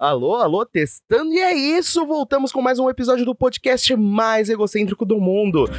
Alô, alô, testando, e é isso, voltamos com mais um episódio do podcast mais egocêntrico do mundo.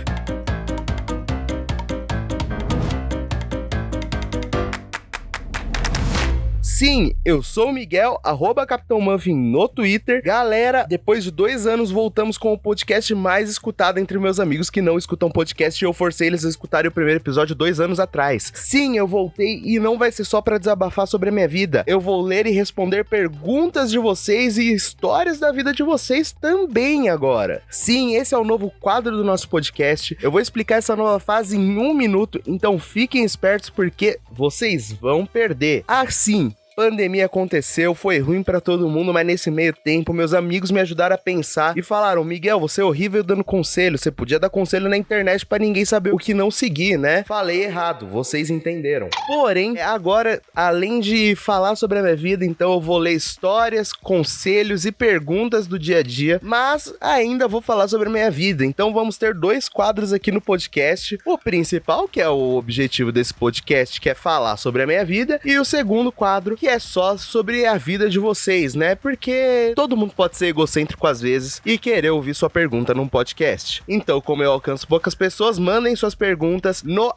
Sim, eu sou o Miguel, @Capitão Muffin no Twitter. Galera, depois de 2 anos, voltamos com o podcast mais escutado entre meus amigos que não escutam podcast e eu forcei eles a escutarem o primeiro episódio 2 anos atrás. Sim, eu voltei e não vai ser só pra desabafar sobre a minha vida. Eu vou ler e responder perguntas de vocês e histórias da vida de vocês também agora. Sim, esse é o novo quadro do nosso podcast. Eu vou explicar essa nova fase em 1 minuto, então fiquem espertos porque vocês vão perder. Assim, pandemia aconteceu, foi ruim pra todo mundo, mas nesse meio tempo meus amigos me ajudaram a pensar e falaram: Miguel, você é horrível dando conselho, você podia dar conselho na internet pra ninguém saber o que não seguir, né? Falei errado, vocês entenderam. Porém, agora, além de falar sobre a minha vida, então eu vou ler histórias, conselhos e perguntas do dia a dia, mas ainda vou falar sobre a minha vida, então vamos ter 2 quadros aqui no podcast. O principal, que é o objetivo desse podcast, que é falar sobre a minha vida, e o segundo quadro, que é só sobre a vida de vocês, né? Porque todo mundo pode ser egocêntrico às vezes e querer ouvir sua pergunta num podcast. Então, como eu alcanço poucas pessoas, mandem suas perguntas no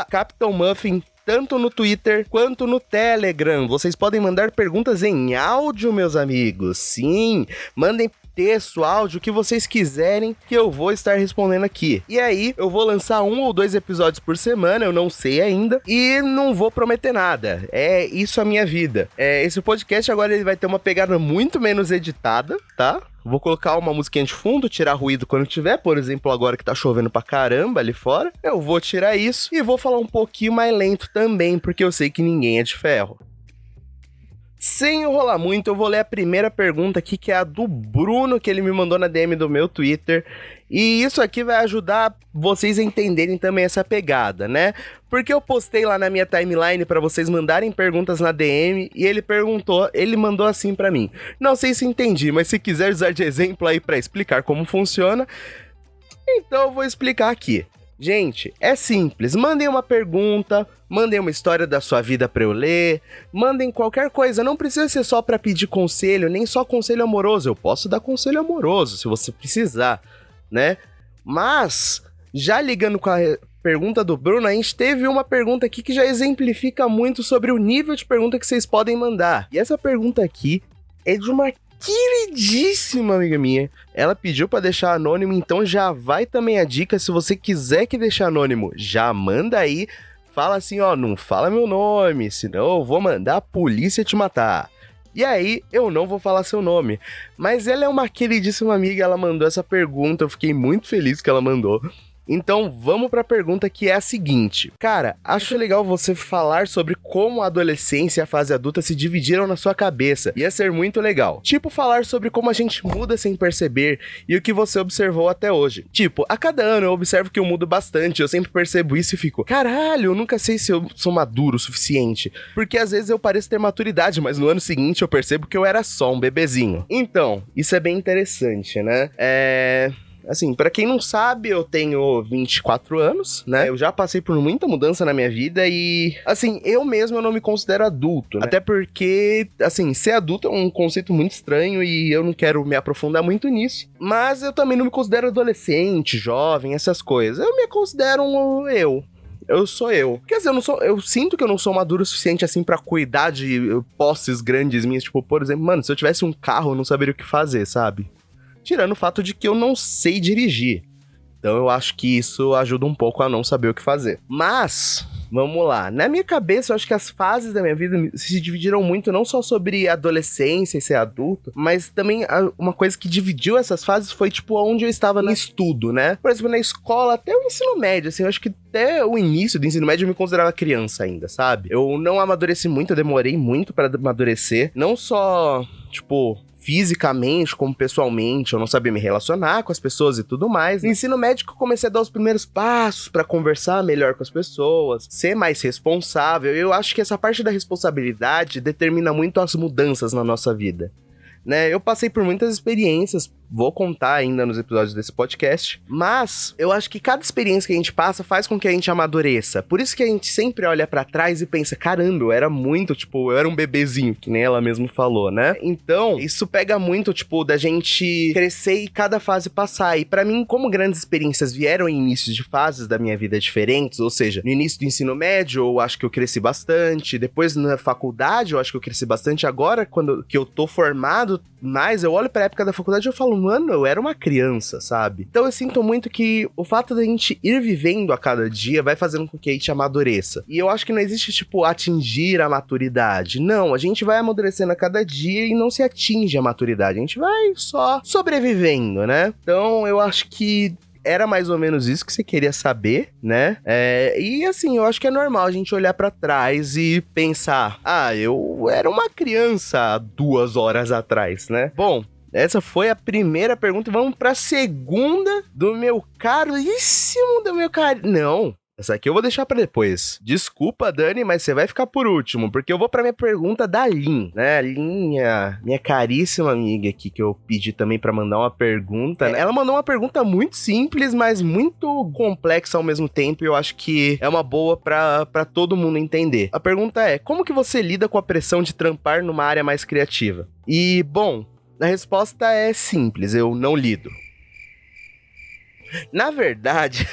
@Capitão Muffin, tanto no Twitter quanto no Telegram. Vocês podem mandar perguntas em áudio, meus amigos. Sim, mandem texto, áudio, o que vocês quiserem, que eu vou estar respondendo aqui. E aí, eu vou lançar 1 ou 2 episódios por semana, eu não sei ainda, e não vou prometer nada. É isso a minha vida. Esse podcast agora ele vai ter uma pegada muito menos editada, tá? Vou colocar uma musiquinha de fundo, tirar ruído quando tiver, por exemplo, agora que tá chovendo pra caramba ali fora. Eu vou tirar isso e vou falar um pouquinho mais lento também, porque eu sei que ninguém é de ferro. Sem enrolar muito, eu vou ler a primeira pergunta aqui, que é a do Bruno, que ele me mandou na DM do meu Twitter. E isso aqui vai ajudar vocês a entenderem também essa pegada, né? Porque eu postei lá na minha timeline pra vocês mandarem perguntas na DM e ele mandou assim pra mim: não sei se entendi, mas se quiser usar de exemplo aí pra explicar como funciona, então eu vou explicar aqui. Gente, é simples, mandem uma pergunta, mandem uma história da sua vida pra eu ler, mandem qualquer coisa, não precisa ser só pra pedir conselho, nem só conselho amoroso, eu posso dar conselho amoroso se você precisar, né? Mas, já ligando com a pergunta do Bruno, a gente teve uma pergunta aqui que já exemplifica muito sobre o nível de pergunta que vocês podem mandar. E essa pergunta aqui é de uma queridíssima amiga minha. Ela pediu pra deixar anônimo, então já vai também a dica. Se você quiser que deixe anônimo, já manda aí. Fala assim, ó, não fala meu nome, senão eu vou mandar a polícia te matar. E aí, eu não vou falar seu nome. Mas ela é uma queridíssima amiga, ela mandou essa pergunta, eu fiquei muito feliz que ela mandou. Então, vamos pra pergunta, que é a seguinte. Cara, acho legal você falar sobre como a adolescência e a fase adulta se dividiram na sua cabeça. Ia ser muito legal. Tipo, falar sobre como a gente muda sem perceber e o que você observou até hoje. Tipo, a cada ano eu observo que eu mudo bastante, eu sempre percebo isso e fico: caralho, eu nunca sei se eu sou maduro o suficiente. Porque às vezes eu pareço ter maturidade, mas no ano seguinte eu percebo que eu era só um bebezinho. Então, isso é bem interessante, né? Assim, pra quem não sabe, eu tenho 24 anos, né? Eu já passei por muita mudança na minha vida e, assim, eu não me considero adulto, né? Até porque, assim, ser adulto é um conceito muito estranho e eu não quero me aprofundar muito nisso. Mas eu também não me considero adolescente, jovem, essas coisas. Eu me considero eu sou eu. Quer dizer, eu sinto que eu não sou maduro o suficiente, assim, pra cuidar de posses grandes minhas. Tipo, por exemplo, mano, se eu tivesse um carro, eu não saberia o que fazer, sabe? Tirando o fato de que eu não sei dirigir. Então eu acho que isso ajuda um pouco a não saber o que fazer. Mas, vamos lá. Na minha cabeça, eu acho que as fases da minha vida se dividiram muito, não só sobre adolescência e ser adulto, mas também uma coisa que dividiu essas fases foi, tipo, onde eu estava no estudo, né? Por exemplo, na escola, até o ensino médio, assim, eu acho que até o início do ensino médio eu me considerava criança ainda, sabe? Eu não amadureci muito, eu demorei muito pra amadurecer. Não só, tipo, fisicamente, como pessoalmente, eu não sabia me relacionar com as pessoas e tudo mais. No ensino médio eu comecei a dar os primeiros passos pra conversar melhor com as pessoas, ser mais responsável. Eu acho que essa parte da responsabilidade determina muito as mudanças na nossa vida, né? Eu passei por muitas experiências vou contar ainda nos episódios desse podcast, mas eu acho que cada experiência que a gente passa faz com que a gente amadureça. Por isso que a gente sempre olha pra trás e pensa, caramba, eu era muito, tipo, eu era um bebezinho, que nem ela mesma falou, né? Então, isso pega muito, tipo, da gente crescer e cada fase passar. E pra mim, como grandes experiências vieram em inícios de fases da minha vida diferentes, ou seja, no início do ensino médio, eu acho que eu cresci bastante, depois na faculdade, eu acho que eu cresci bastante. Agora, quando que eu tô formado mais, eu olho pra época da faculdade e eu falo, mano, eu era uma criança, sabe? Então eu sinto muito que o fato da gente ir vivendo a cada dia vai fazendo com que a gente amadureça. E eu acho que não existe, tipo, atingir a maturidade. Não, a gente vai amadurecendo a cada dia e não se atinge a maturidade. A gente vai só sobrevivendo, né? Então eu acho que era mais ou menos isso que você queria saber, né? E assim, eu acho que é normal a gente olhar pra trás e pensar, eu era uma criança há 2 horas atrás, né? Bom, essa foi a primeira pergunta. Vamos pra segunda do meu caríssimo, Não, essa aqui eu vou deixar pra depois. Desculpa, Dani, mas você vai ficar por último, porque eu vou pra minha pergunta da Lin, né? A Lin, minha caríssima amiga aqui, que eu pedi também pra mandar uma pergunta, né? Ela mandou uma pergunta muito simples, mas muito complexa ao mesmo tempo, e eu acho que é uma boa pra todo mundo entender. A pergunta é, como que você lida com a pressão de trampar numa área mais criativa? E, bom, a resposta é simples, eu não lido. Na verdade,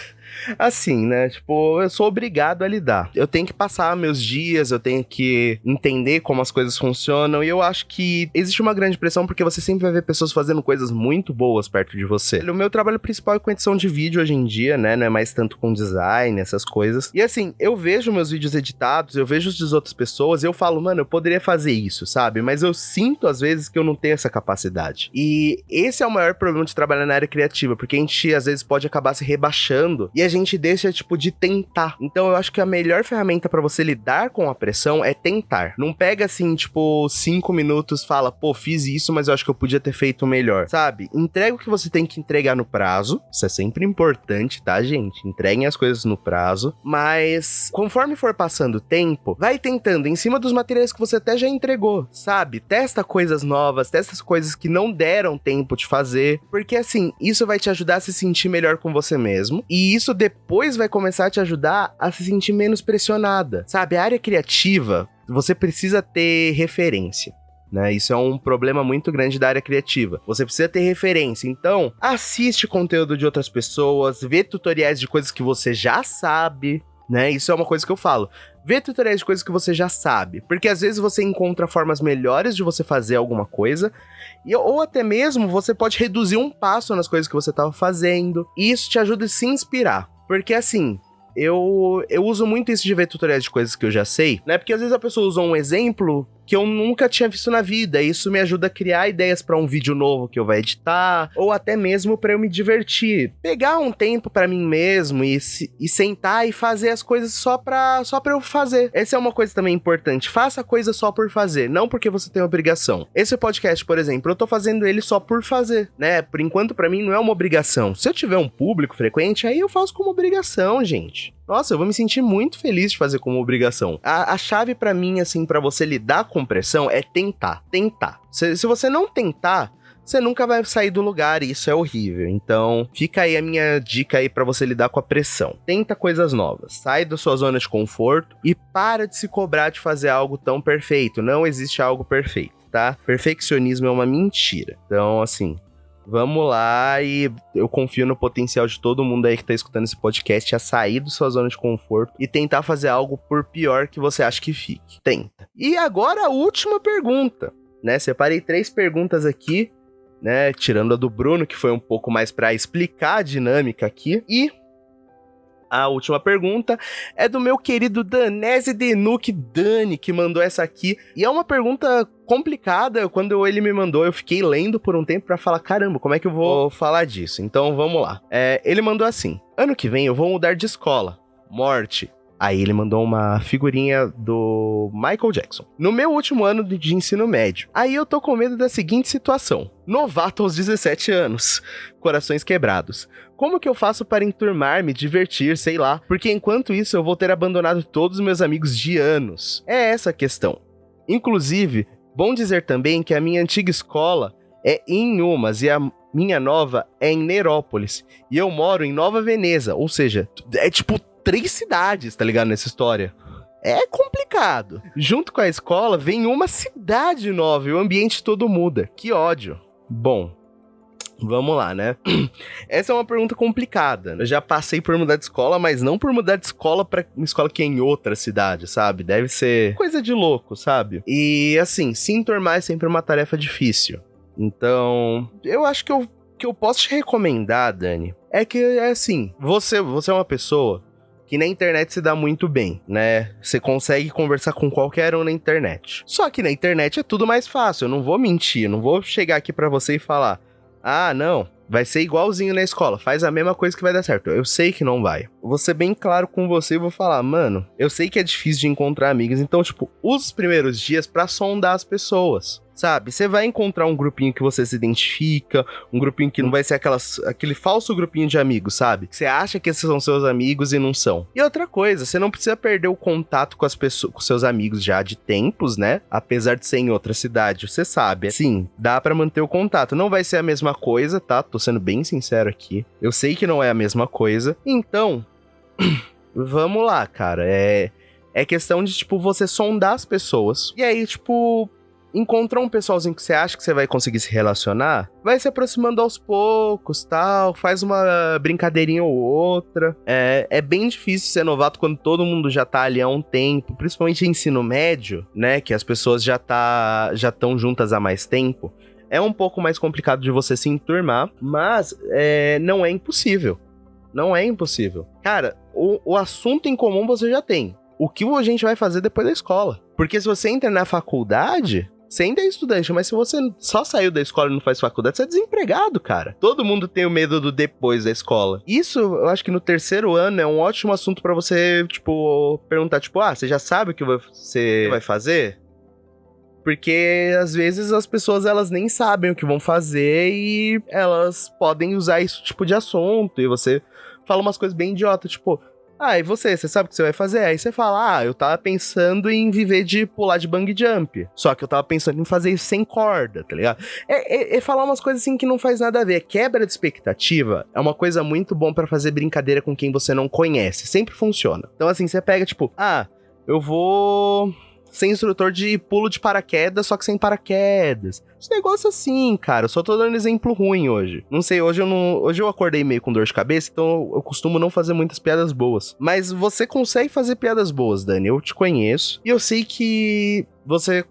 assim, né, tipo, eu sou obrigado a lidar. Eu tenho que passar meus dias, eu tenho que entender como as coisas funcionam, e eu acho que existe uma grande pressão porque você sempre vai ver pessoas fazendo coisas muito boas perto de você. O meu trabalho principal é com edição de vídeo hoje em dia, né, não é mais tanto com design, essas coisas. E assim, eu vejo meus vídeos editados, eu vejo os das outras pessoas, e eu falo, mano, eu poderia fazer isso, sabe? Mas eu sinto, às vezes, que eu não tenho essa capacidade. E esse é o maior problema de trabalhar na área criativa, porque a gente, às vezes, pode acabar se rebaixando, e a gente deixa, tipo, de tentar. Então, eu acho que a melhor ferramenta pra você lidar com a pressão é tentar. Não pega, assim, tipo, 5 minutos, fala, pô, fiz isso, mas eu acho que eu podia ter feito melhor, sabe? Entrega o que você tem que entregar no prazo. Isso é sempre importante, tá, gente? Entreguem as coisas no prazo. Mas, conforme for passando o tempo, vai tentando em cima dos materiais que você até já entregou, sabe? Testa coisas novas, testa coisas que não deram tempo de fazer. Porque, assim, isso vai te ajudar a se sentir melhor com você mesmo. E isso depois vai começar a te ajudar a se sentir menos pressionada, sabe? A área criativa, você precisa ter referência, né? Isso é um problema muito grande da área criativa. Você precisa ter referência. Então, assiste conteúdo de outras pessoas, vê tutoriais de coisas que você já sabe, né? Isso é uma coisa que eu falo. Vê tutoriais de coisas que você já sabe, porque às vezes você encontra formas melhores de você fazer alguma coisa, ou até mesmo você pode reduzir um passo nas coisas que você estava fazendo, e isso te ajuda a se inspirar. Porque assim, eu uso muito isso de ver tutoriais de coisas que eu já sei, né? Porque às vezes a pessoa usa um exemplo que eu nunca tinha visto na vida, e isso me ajuda a criar ideias pra um vídeo novo que eu vou editar, ou até mesmo pra eu me divertir. Pegar um tempo pra mim mesmo e sentar e fazer as coisas só pra eu fazer. Essa é uma coisa também importante. Faça a coisa só por fazer, não porque você tem obrigação. Esse podcast, por exemplo, eu tô fazendo ele só por fazer, né? Por enquanto, pra mim, não é uma obrigação. Se eu tiver um público frequente, aí eu faço como obrigação, gente. Nossa, eu vou me sentir muito feliz de fazer como obrigação. A chave pra mim, assim, pra você lidar com pressão é tentar. Se você não tentar, você nunca vai sair do lugar e isso é horrível. Então, fica aí a minha dica aí pra você lidar com a pressão. Tenta coisas novas, sai da sua zona de conforto e para de se cobrar de fazer algo tão perfeito. Não existe algo perfeito, tá? Perfeccionismo é uma mentira. Então, assim, vamos lá, e eu confio no potencial de todo mundo aí que tá escutando esse podcast a sair da sua zona de conforto e tentar fazer algo por pior que você acha que fique. Tenta. E agora a última pergunta, né? Separei 3 perguntas aqui, né? Tirando a do Bruno, que foi um pouco mais pra explicar a dinâmica aqui. E a última pergunta é do meu querido Danese Denuc Dani, que mandou essa aqui. E é uma pergunta complicada. Quando ele me mandou, eu fiquei lendo por um tempo pra falar, caramba, como é que eu vou falar disso? Então, vamos lá. Ele mandou assim: ano que vem eu vou mudar de escola. Morte. Aí ele mandou uma figurinha do Michael Jackson. No meu último ano de ensino médio. Aí eu tô com medo da seguinte situação. Novato aos 17 anos. Corações quebrados. Como que eu faço para enturmar, me divertir, sei lá? Porque enquanto isso eu vou ter abandonado todos os meus amigos de anos. É essa a questão. Inclusive, bom dizer também que a minha antiga escola é em Umas e a minha nova é em Nerópolis. E eu moro em Nova Veneza. Ou seja, é tipo 3 cidades, tá ligado? Nessa história. É complicado. Junto com a escola, vem uma cidade nova e o ambiente todo muda. Que ódio. Bom, vamos lá, né? Essa é uma pergunta complicada. Eu já passei por mudar de escola, mas não por mudar de escola pra uma escola que é em outra cidade, sabe? Deve ser coisa de louco, sabe? E assim, se enturmar é sempre uma tarefa difícil. Então, eu acho que eu posso te recomendar, Dani, é que é assim, você é uma pessoa que na internet se dá muito bem, né? Você consegue conversar com qualquer um na internet. Só que na internet é tudo mais fácil, eu não vou mentir, eu não vou chegar aqui pra você e falar: ah, não, vai ser igualzinho na escola, faz a mesma coisa que vai dar certo. Eu sei que não vai. Vou ser bem claro com você e vou falar: mano, eu sei que é difícil de encontrar amigos, então, tipo, use os primeiros dias pra sondar as pessoas. Sabe, você vai encontrar um grupinho que você se identifica, um grupinho que não vai ser aquele falso grupinho de amigos, sabe? Você acha que esses são seus amigos e não são. E outra coisa, você não precisa perder o contato com as pessoas, com seus amigos já de tempos, né? Apesar de ser em outra cidade, você sabe. Sim, dá pra manter o contato. Não vai ser a mesma coisa, tá? Tô sendo bem sincero aqui. Eu sei que não é a mesma coisa. Então, vamos lá, cara. É questão de, tipo, você sondar as pessoas. E aí, tipo, encontrar um pessoalzinho que você acha que você vai conseguir se relacionar, vai se aproximando aos poucos, tal, faz uma brincadeirinha ou outra. É bem difícil ser novato quando todo mundo já tá ali há um tempo, principalmente em ensino médio, né, que as pessoas já estão juntas há mais tempo. É um pouco mais complicado de você se enturmar, mas não é impossível. Não é impossível. Cara, o assunto em comum você já tem. O que a gente vai fazer depois da escola? Porque se você entra na faculdade, você ainda é estudante, mas se você só saiu da escola e não faz faculdade, você é desempregado, cara. Todo mundo tem o medo do depois da escola. Isso, eu acho que no 3º ano é um ótimo assunto pra você, tipo, perguntar, tipo, você já sabe o que você vai fazer? Porque, às vezes, as pessoas, elas nem sabem o que vão fazer e elas podem usar isso, tipo, de assunto. E você fala umas coisas bem idiotas, tipo: e você sabe o que você vai fazer? Aí você fala: eu tava pensando em viver de pular de bungee jump. Só que eu tava pensando em fazer isso sem corda, tá ligado? É falar umas coisas assim que não faz nada a ver. Quebra de expectativa é uma coisa muito bom pra fazer brincadeira com quem você não conhece. Sempre funciona. Então assim, você pega tipo: eu vou ser instrutor de pulo de paraquedas, só que sem paraquedas. Esse negócio assim, cara. Eu só tô dando exemplo ruim hoje. Não sei, hoje eu acordei meio com dor de cabeça, então eu costumo não fazer muitas piadas boas. Mas você consegue fazer piadas boas, Dani. Eu te conheço. E eu sei que você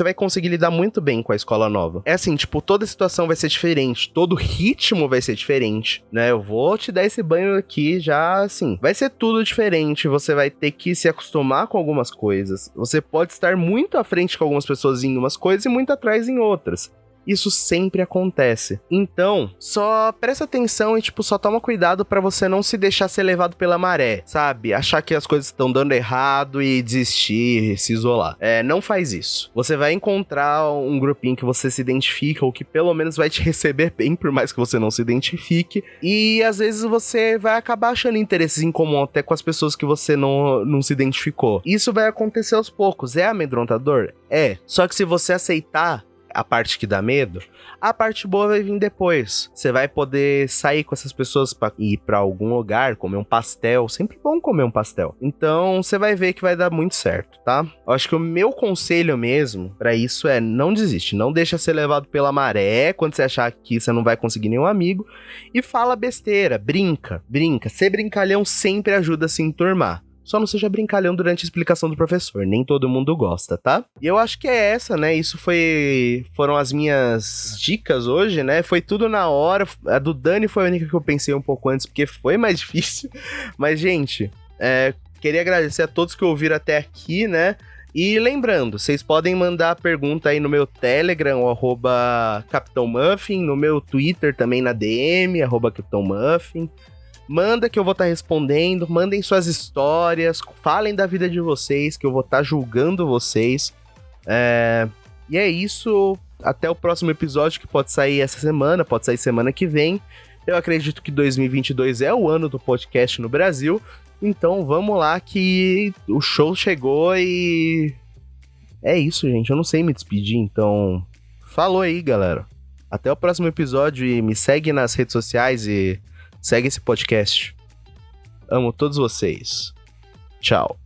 vai conseguir lidar muito bem com a escola nova. É assim, tipo, toda situação vai ser diferente, todo ritmo vai ser diferente, né? Eu vou te dar esse banho aqui já, assim, vai ser tudo diferente, você vai ter que se acostumar com algumas coisas. Você pode estar muito à frente com algumas pessoas em umas coisas e muito atrás em outras. Isso sempre acontece. Então, só presta atenção e, tipo, só toma cuidado pra você não se deixar ser levado pela maré, sabe? Achar que as coisas estão dando errado e desistir, se isolar. Não faz isso. Você vai encontrar um grupinho que você se identifica ou que pelo menos vai te receber bem, por mais que você não se identifique. E, às vezes, você vai acabar achando interesses em comum até com as pessoas que você não se identificou. Isso vai acontecer aos poucos. É amedrontador? É. Só que se você aceitar a parte que dá medo, a parte boa vai vir depois. Você vai poder sair com essas pessoas pra ir pra algum lugar, comer um pastel. Sempre bom comer um pastel. Então, você vai ver que vai dar muito certo, tá? Eu acho que o meu conselho mesmo pra isso é: não desiste. Não deixa ser levado pela maré quando você achar que você não vai conseguir nenhum amigo. E fala besteira, brinca. Ser brincalhão sempre ajuda a se enturmar. Só não seja brincalhão durante a explicação do professor. Nem todo mundo gosta, tá? E eu acho que é essa, né? Isso foram as minhas dicas hoje, né? Foi tudo na hora. A do Dani foi a única que eu pensei um pouco antes, porque foi mais difícil. Mas, gente, queria agradecer a todos que ouviram até aqui, né? E lembrando, vocês podem mandar pergunta aí no meu Telegram, o @CapitãoMuffin, no meu Twitter também na DM, @CapitãoMuffin. Manda que eu vou estar respondendo, mandem suas histórias, falem da vida de vocês, que eu vou estar julgando vocês. E é isso, até o próximo episódio, que pode sair essa semana, pode sair semana que vem. Eu acredito que 2022 é o ano do podcast no Brasil, então vamos lá que o show chegou e... É isso, gente, eu não sei me despedir, então... Falou aí, galera. Até o próximo episódio e me segue nas redes sociais e segue esse podcast. Amo todos vocês. Tchau.